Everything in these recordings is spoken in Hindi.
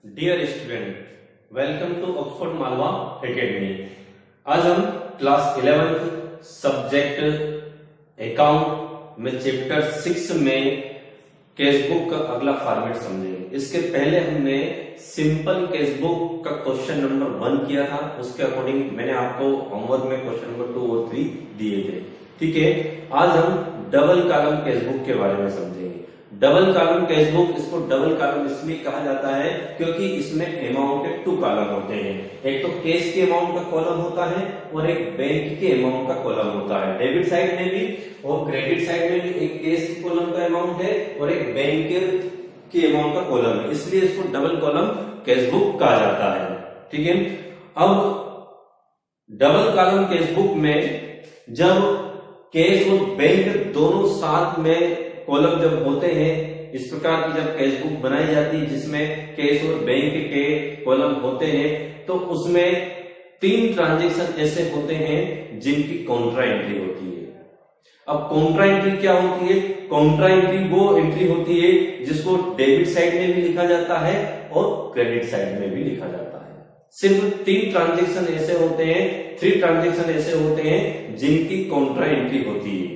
Dear student, welcome to Oxford Malwa academy. आज हम क्लास 11th सब्जेक्ट अकाउंट में चैप्टर 6 में कैशबुक का अगला फॉर्मेट समझेंगे। इसके पहले हमने सिंपल कैशबुक का क्वेश्चन नंबर 1 किया था, उसके अकॉर्डिंग मैंने आपको होमवर्क में क्वेश्चन नंबर 2 और 3 दिए थे। ठीक है, आज हम डबल कॉलम कैशबुक के बारे में समझेंगे। डबल कॉलम कैशबुक, इसको डबल कॉलम इसलिए कहा जाता है क्योंकि इसमें अमाउंट के 2 कॉलम होते हैं। एक तो कैश के अमाउंट का कॉलम होता है और एक बैंक के अमाउंट का कॉलम होता है। डेबिट साइड में भी और क्रेडिट साइड में भी एक कैश के कॉलम का अमाउंट है और एक बैंक के अमाउंट का कॉलम है, इसलिए इसको डबल कॉलम कैशबुक कहा जाता है। ठीक है, अब डबल कॉलम कैशबुक में जब कैश और बैंक दोनों साथ में कॉलम जब होते हैं, इस प्रकार की जब कैशबुक बनाई जाती है जिसमें कैश और बैंक के कॉलम होते हैं, तो उसमें 3 ट्रांजैक्शन ऐसे होते हैं जिनकी कॉन्ट्रा एंट्री होती है। अब कॉन्ट्रा एंट्री क्या होती है? कॉन्ट्रा एंट्री वो एंट्री होती है जिसको डेबिट साइड में भी लिखा जाता है और क्रेडिट साइड में भी लिखा जाता है। सिर्फ 3 ट्रांजैक्शन ऐसे होते हैं, 3 ट्रांजैक्शन ऐसे होते हैं जिनकी कॉन्ट्रा एंट्री होती है।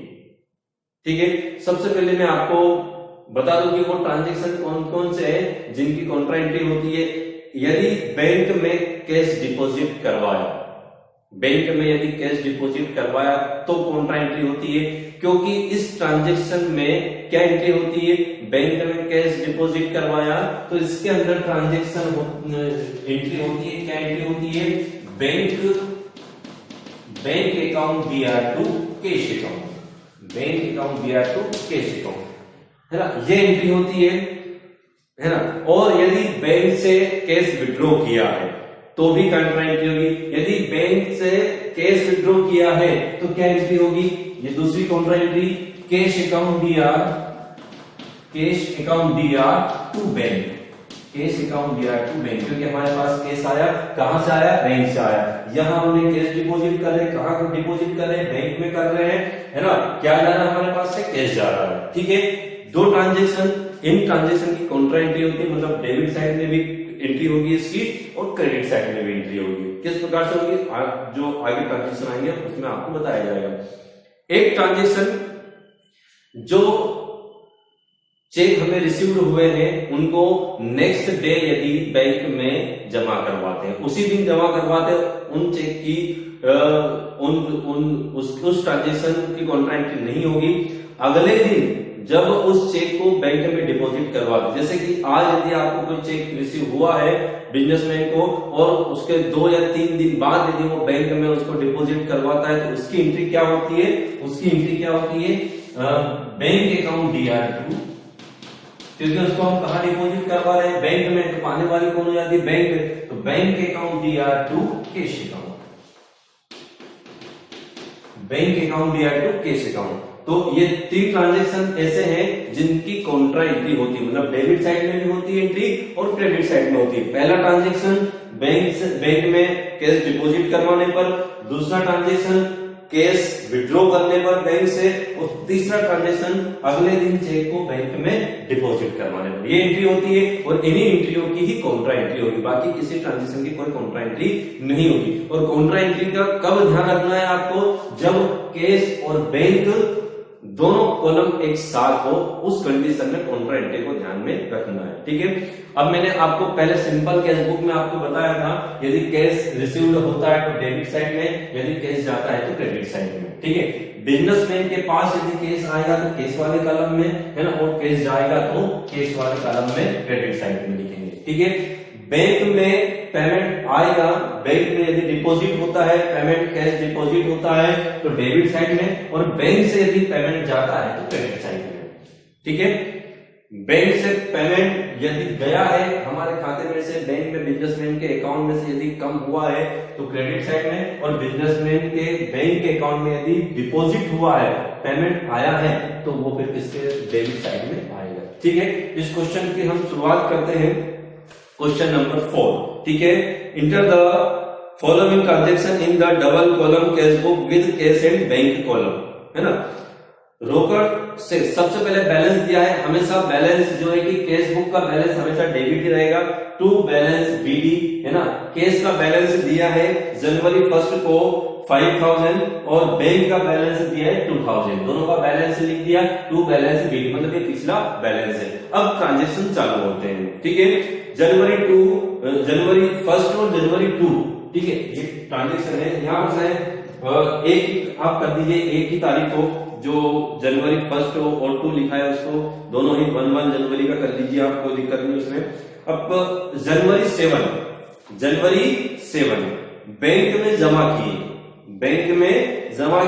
ठीक है, सबसे पहले मैं आपको बता दूं कि वो ट्रांजैक्शन कौन कौन से हैं जिनकी कॉन्ट्रा एंट्री होती है। यदि बैंक में कैश डिपॉजिट करवाया, बैंक में यदि कैश डिपॉजिट करवाया तो कॉन्ट्रा एंट्री होती है, क्योंकि इस ट्रांजैक्शन में क्या एंट्री होती है? बैंक में कैश डिपॉजिट करवाया तो इसके अंदर ट्रांजैक्शन एंट्री होती है। क्या एंट्री होती है? Bank account BR to cash account, bank account BR to cash account, है ना, ये एंट्री होती है ना। और यदि बैंक से कैश विड्रॉ किया है तो भी कॉन्ट्रा एंट्री होगी। यदि बैंक से कैश विड्रॉ किया है तो क्या एंट्री होगी? ये दूसरी contra entry, cash account BR to bank, cash account BR to bank, क्योंकि हमारे पास कैश आया, कहां से आया? बैंक से आया। यहां हमने कैश डिपॉजिट कर रहे हैं, कहां डिपॉजिट कर रहे हैं? बैंक में कर रहे हैं, है ना। क्या जा रहा है हमारे पास से? कैश जा रहा है। ठीक है, 2 ट्रांजैक्शन, इन ट्रांजैक्शन की कॉन्ट्रा एंट्री होती है, मतलब डेबिट साइड में भी एंट्री होगी इसकी और क्रेडिट साइड में भी एंट्री होगी। किस प्रकार से होगी? जो आगे ट्रांजैक्शन आएंगे उसमें आपको बताया जाएगा। एक ट्रांजैक्शन जो चेक हमें रिसीव्ड हुए हैं उनको नेक्स्ट डे यदि बैंक में जमा करवाते हैं, उसी दिन जमा करवाते हैं, उन चेक की उस ट्रांजैक्शन की कॉन्ट्रा एंट्री नहीं होगी। अगले दिन जब उस चेक को बैंक में डिपॉजिट करवाते, जैसे कि आज यदि आपको कोई चेक रिसीव हुआ है बिजनेसमैन को और उसके 2 या 3 दिन बाद यदि वो बैंक में उसको डिपॉजिट करवाता है तो उसकी एंट्री क्या होती है? उसकी एंट्री क्या होती है? बैंक अकाउंट BR टू, क्योंकि उसको हम कहा डिपॉजिट करवा रहे हैं? बैंक में। तो पाने वाली कौन हो जाती है? बैंक। तो bank account BR to cash account, bank account BR to cash account. तो ये 3 ट्रांजैक्शन ऐसे हैं जिनकी कॉन्ट्रा एंट्री होती है, मतलब डेबिट साइड में भी होती है एंट्री और क्रेडिट साइड में होती है। पहला ट्रांजैक्शन बैंक में कैश डिपॉजिट करवाने पर, दूसरा ट्रांजैक्शन कैश विड्रॉ करने पर बैंक से, और तीसरा ट्रांजैक्शन अगले दिन चेक को बैंक में डिपॉजिट करवाने पर। ये एंट्री होती है और इन्हीं एंट्रियों की ही कॉन्ट्रा एंट्री होगी, बाकी किसी ट्रांजैक्शन की कोई कॉन्ट्रा एंट्री नहीं होगी। और कॉन्ट्रा एंट्री का कब ध्यान रखना है आपको? जब कैश और बैंक दोनों कॉलम एक साथ हो, उस कंडीशन में कॉन्ट्रा एंट्री को ध्यान में रखना है। ठीक है, अब मैंने आपको पहले सिंपल कैश बुक में आपको बताया था, यदि कैश रिसीव्ड होता है तो डेबिट साइड में, यदि कैश जाता है तो क्रेडिट साइड में। ठीक है, बिजनेसमैन के पास यदि कैश आएगा तो कैश वाले कॉलम में, है ना, और कैश जाएगा तो कैश वाले कॉलम में, क्रेडिट साइड में लिखेंगे। ठीक है, बैंक में पेमेंट आएगा, बैंक में यदि डिपॉजिट होता है, पेमेंट कैश डिपॉजिट होता है तो डेबिट साइड में, और बैंक से यदि पेमेंट जाता है तो क्रेडिट साइड में। ठीक है, बैंक से पेमेंट यदि गया है हमारे खाते में से, बैंक में बिजनेसमैन के अकाउंट में से यदि कम हुआ है तो क्रेडिट साइड में, और बिजनेसमैन के बैंक के अकाउंट में यदि डिपॉजिट हुआ है, पेमेंट आया है, तो वो फिर किसके? डेबिट साइड में आएगा। ठीक है, इस क्वेश्चन की हम शुरुआत करते हैं, क्वेश्चन नंबर 4। ठीक है, enter the following transaction in the double column cash book with cash and bank column, है ना। रोकड़ से सबसे पहले बैलेंस दिया है, हमेशा बैलेंस जो है कि कैश बुक का बैलेंस हमेशा डेबिट ही रहेगा, टू बैलेंस बीडी है ना। कैश का बैलेंस दिया है जनवरी 1 को 5000 और बैंक का बैलेंस दिया है 2000, दोनों का बैलेंस लिख दिया, टू बैलेंस बीडी मतलब ये पिछला बैलेंस है। अब ट्रांजेक्शन चालू होते हैं, ठीक है। जनवरी 1 और जनवरी 2, ठीक है, ये ट्रांजेक्शन है। यहाँ से एक आप कर दीजिए एक ही तारीख को, जो जनवरी 1 और 2 लिखा है उसको दोनों ही 1 जनवरी का कर लीजिए, आपको दिक्कत नहीं उसमें। अब जनवरी 7 बैंक में जमा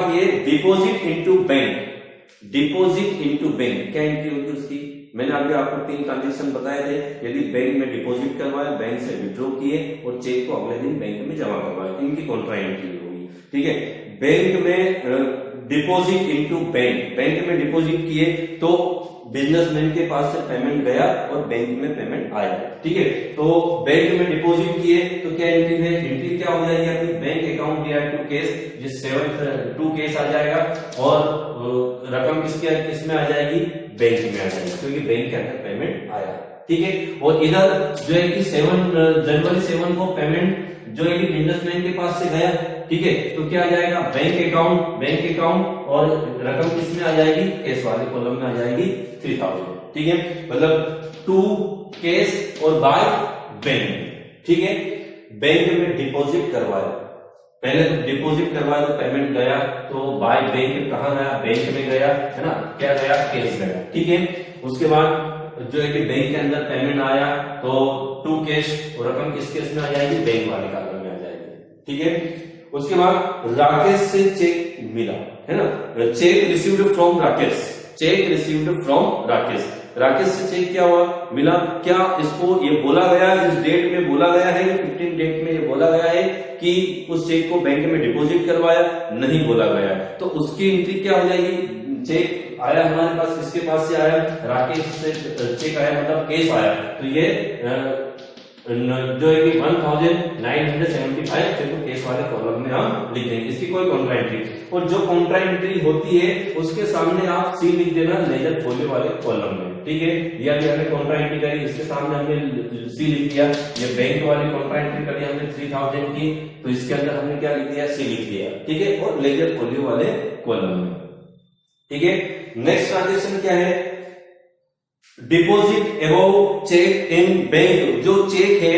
किए, डिपॉजिट इनटू बैंक, क्या एंट्री होगी उसकी, मैंने अभी आपको 3 ट्रांजेक्शन बताए थे। यदि बैंक में डिपॉजिट करवाए, बैंक से विड्रॉ किए और चेक को अगले दिन बैंक में जमा करवाए, इनकी कॉन्ट्रा एंट्री होगी, ठीक है। बैंक में डिपॉजिट इनटू बैंक में डिपॉजिट किए तो बिजनेसमैन के पास से पेमेंट गया और बैंक में पेमेंट आया, ठीक है। तो बैंक में डिपॉजिट किए तो क्या एंट्री है, एंट्री क्या हो जाएगी अपनी, बैंक अकाउंट दिया टू केस, जिस 7 केस आ जाएगा और रकम किसमें आ जाएगी, बैंक में आ जाएगी, क्योंकि बैंक के अंदर पेमेंट आया, ठीक है। और इधर जो है कि जनवरी 7 को पेमेंट जो है कि बिजनेसमैन के पास से गया, ठीक है, तो क्या आ जाएगा, बैंक अकाउंट और रकम किसमें आ जाएगी, केस वाले कॉलम में आ जाएगी 3000, ठीक है। मतलब टू केस और बाय बैंक, ठीक है। बैंक में डिपॉजिट करवाया, पहले तो डिपॉजिट करवाया तो पेमेंट गया, तो बाय बैंक कहां गया, बैंक में गया, है ना, क्या गया, केस गया, ठीक है। उसके बाद जो है कि बैंक के अंदर पेमेंट आया तो टू कैश और रकम किस केस में आ जाएगी, बैंक वाले कॉलम में आ जाएगी, ठीक है। उसके बाद राकेश से चेक मिला, है ना, चेक रिसीव्ड फ्रॉम राकेश से चेक क्या हुआ, मिला। क्या इसको ये बोला गया, इस डेट में बोला गया है, 15 डेट में ये बोला गया है कि उस चेक को बैंक में डिपॉजिट करवाया, नहीं बोला गया, तो उसकी एंट्री क्या हो जाएगी, चेक आया हमारे पास, किसके पास से आया, राकेश से चेक आया, मतलब केस आया, तो ये जो है कि 1975 फिर तो केस वाले कॉलम में हम लिख देंगे, इसकी कोई कॉन्ट्रा एंट्री। और जो कॉन्ट्रा एंट्री होती है उसके सामने आप सी लिख देना लेजर फोलियो वाले कॉलम में, ठीक है। या हमने कॉन्ट्रा एंट्री करी, इसके सामने हमने सी लिख दिया। ये बैंक वाली कॉन्ट्रा एंट्री करी हमने 3000 की, तो इसके अंदर हमने क्या लिख दिया, सी लिख दिया, ठीक है, और लेजर फोलियो वाले कॉलम में, ठीक है। नेक्स्ट ट्रांजेक्शन क्या है, deposit about cheque in bank, जो चेक है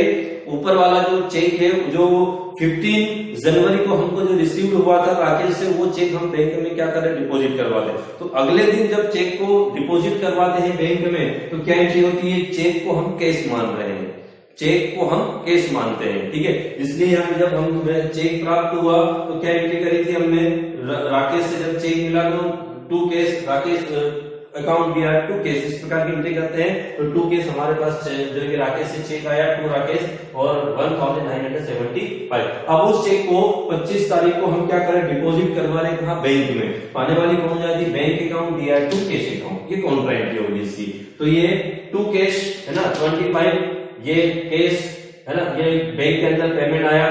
ऊपर वाला जो चेक है, जो 15 जनवरी को हमको जो रिसीव हुआ था राकेश से, वो चेक हम बैंक में क्या करें, डिपॉजिट करवाते हैं। तो अगले दिन जब चेक को डिपॉजिट करवाते हैं बैंक में, तो क्या एंट्री होती है, चेक को हम कैश मान रहे हैं, चेक को हम कैश मानते हैं, ठीक है। इसलिए हम जब हम चेक प्राप्त हुआ तो क्या एंट्री करी थी हमने, राकेश से जब चेक मिला तो टू केस, राकेश अकाउंट दिया टू केस, इस प्रकार की एंट्री करते हैं। तो टू केस हमारे पास जो कि राकेश से चेक आया, टू राकेश और 1975। अब उस चेक को 25 तारीख को हम क्या करें, डिपॉजिट करवा रहे कहा, बैंक में, पाने वाली कौन जाती, बैंक अकाउंट दिया टू केस अकाउंट, ये कॉन्ट्रा एंट्री होगी इसकी। तो ये टू केस है ना 25, ये केस है ना, ये बैंक के अंदर पेमेंट आया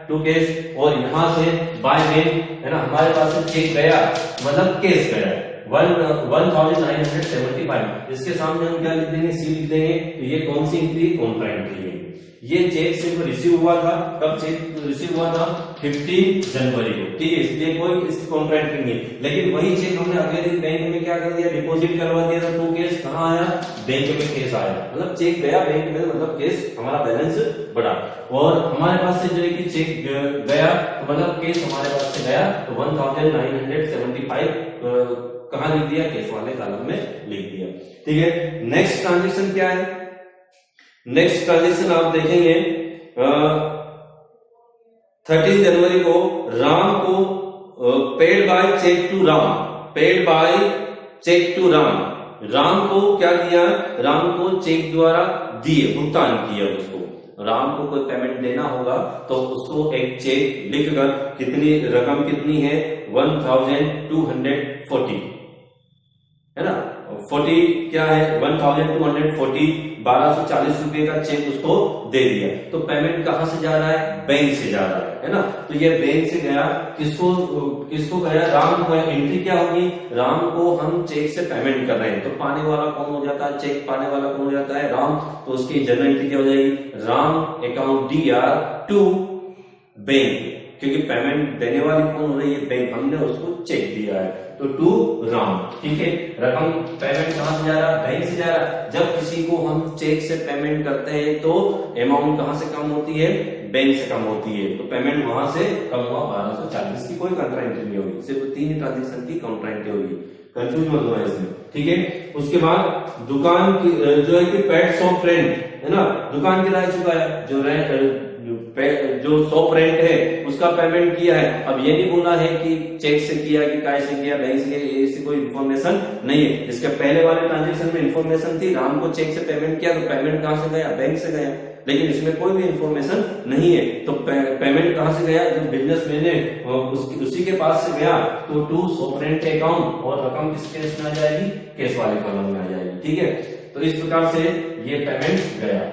टू केस, और यहां से बाय बैंक है ना, हमारे पास से चेक गया मतलब केस गया 1975। इसके सामने हम क्या लिख देंगे, सी लिख देंगे। तो ये कौन सी एंट्री, कॉन्ट्रा एंट्री है। ये चेक सिर्फ रिसीव हुआ था, कब चेक रिसीव हुआ था, 15 जनवरी को, ठीक है, इसलिए कोई इसकी कॉन्ट्रा एंट्री नहीं है। लेकिन वही चेक हमने अगले दिन बैंक में क्या कर दिया, डिपॉजिट करवा दिया, तो टू केस कहां आया, बैंक में केस आया, मतलब चेक गया बैंक में, मतलब केस हमारा बैलेंस बढ़ा। और हमारे पास से जो है कि चेक गया तो मतलब केस हमारे पास से गया, तो 1975 कहां लिख दिया, केस वाले कॉलम में लिख दिया, ठीक है। नेक्स्ट ट्रांजेक्शन क्या है, नेक्स्ट ट्रांजेक्शन आप देखेंगे 30 जनवरी को राम को paid by cheque to Ram, Ram को क्या दिया, राम को चेक द्वारा दिए, भुगतान किया उसको। राम को कोई पेमेंट देना होगा तो उसको एक चेक लिखकर, कितनी रकम कितनी है, 1240 है ना, 40 क्या है 1240 1240 रुपए का चेक उसको दे दिया। तो पेमेंट कहां से जा रहा है? बैंक से जा रहा है ना। तो ये बैंक से गया, किसको गया? राम को। एंट्री क्या होगी? राम को हम चेक से पेमेंट कर रहे हैं, तो पाने वाला कौन हो जाता है? चेक पाने वाला कौन हो जाता है? राम। तो उसकी जनरल एंट्री क्या हो जाएगी? Ram account DR to bank, क्योंकि पेमेंट देने वाली कौन हो रही है? बैंक। हमने उसको चेक दिया है, तो टू राम। ठीक है, रकम पेमेंट कहां से जा रहा है? बैंक से जा रहा है। जब किसी को हम चेक से पेमेंट करते हैं तो अमाउंट कहां से कम होती है? बैंक से कम होती है। तो पेमेंट वहां से कम हुआ 1240 की, कोई कंट्रा एंट्री नहीं होगी, सिर्फ 3 ट्रांजेक्शन की काउंटर एंट्री होगी। कंफ्यूज मत होना इसमें। ठीक है, उसके बाद दुकान की जो है कि पेट शॉप फ्रेंड है ना, दुकान किराया चुका है, जो शॉप रेंट है उसका पेमेंट किया है। अब ये नहीं बोला है कि चेक से किया कि काय से किया, बैंक से किया, इसकी कोई इन्फॉर्मेशन नहीं है। इसके पहले वाले ट्रांजेक्शन में इन्फॉर्मेशन थी, राम को चेक से पेमेंट किया, तो पेमेंट कहां से गया? बैंक से गया। लेकिन इसमें कोई भी इन्फॉर्मेशन नहीं है, तो पेमेंट कहां से गया? जो बिजनेसमैन है उसी के पास से गया, तो टू शॉप रेंट अकाउंट, और रकम किस केस में आ जाएगी? केस वाले कॉलम में आ जाएगी। ठीक है, तो इस प्रकार से ये पेमेंट गया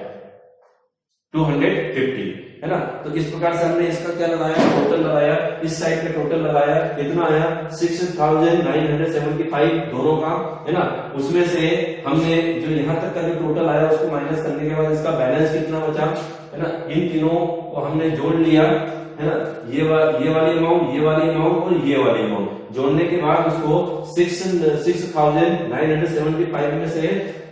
250 है ना। तो इस प्रकार से हमने इसका क्या लगाया? टोटल लगाया, इस साइड पे टोटल लगाया, कितना आया? 6975 दोनों का है ना। उसमें से हमने जो यहाँ तक का जो टोटल आया उसको माइनस करने के बाद इसका बैलेंस कितना बचा है ना, इन तीनों को हमने जोड़ लिया है ना। ये वाली अमाउंट, ये वाली अमाउंट और ये वाली अमाउंट जोड़ने के बाद उसको 6975 में से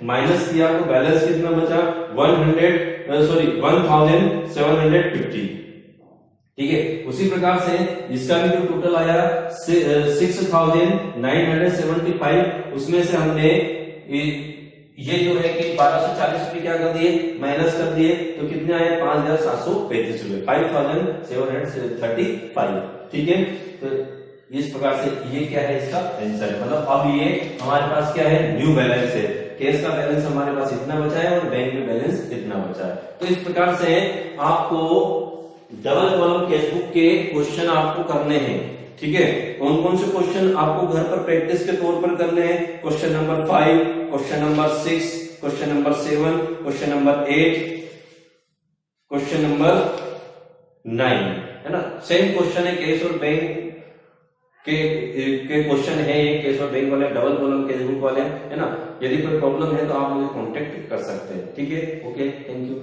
माइनस किया, तो बैलेंस कितना बचा? 1750। ठीक है, उसी प्रकार से इसका भी जो टोटल आया 6975, उसमें से हमने ये जो है कि 1240 रुपए क्या कर दिए? माइनस कर दिए, तो कितने आए? 5735 रुपए, 5735। ठीक है, तो इस प्रकार से ये क्या है? इसका आंसर। मतलब अब ये हमारे पास क्या है? न्यू बैलेंस है। केस का बैलेंस हमारे पास इतना बचा है और बैंक में बैलेंस इतना बचा है। तो इस प्रकार से आपको डबल कॉलम केसबुक के क्वेश्चन आपको करने हैं। ठीक है, कौन कौन से क्वेश्चन आपको घर पर प्रैक्टिस के तौर पर करने हैं? Question number 5, question number 6, question number 7, question number 8, question number 9 है ना। सेम क्वेश्चन है, केस और बैंक के क्वेश्चन है ये, केस और बैंक वाले, डबल कॉलम केसबुक वाले है ना। यदि कोई प्रॉब्लम है तो आप मुझे कांटेक्ट कर सकते हैं। ठीक है, ओके, थैंक यू।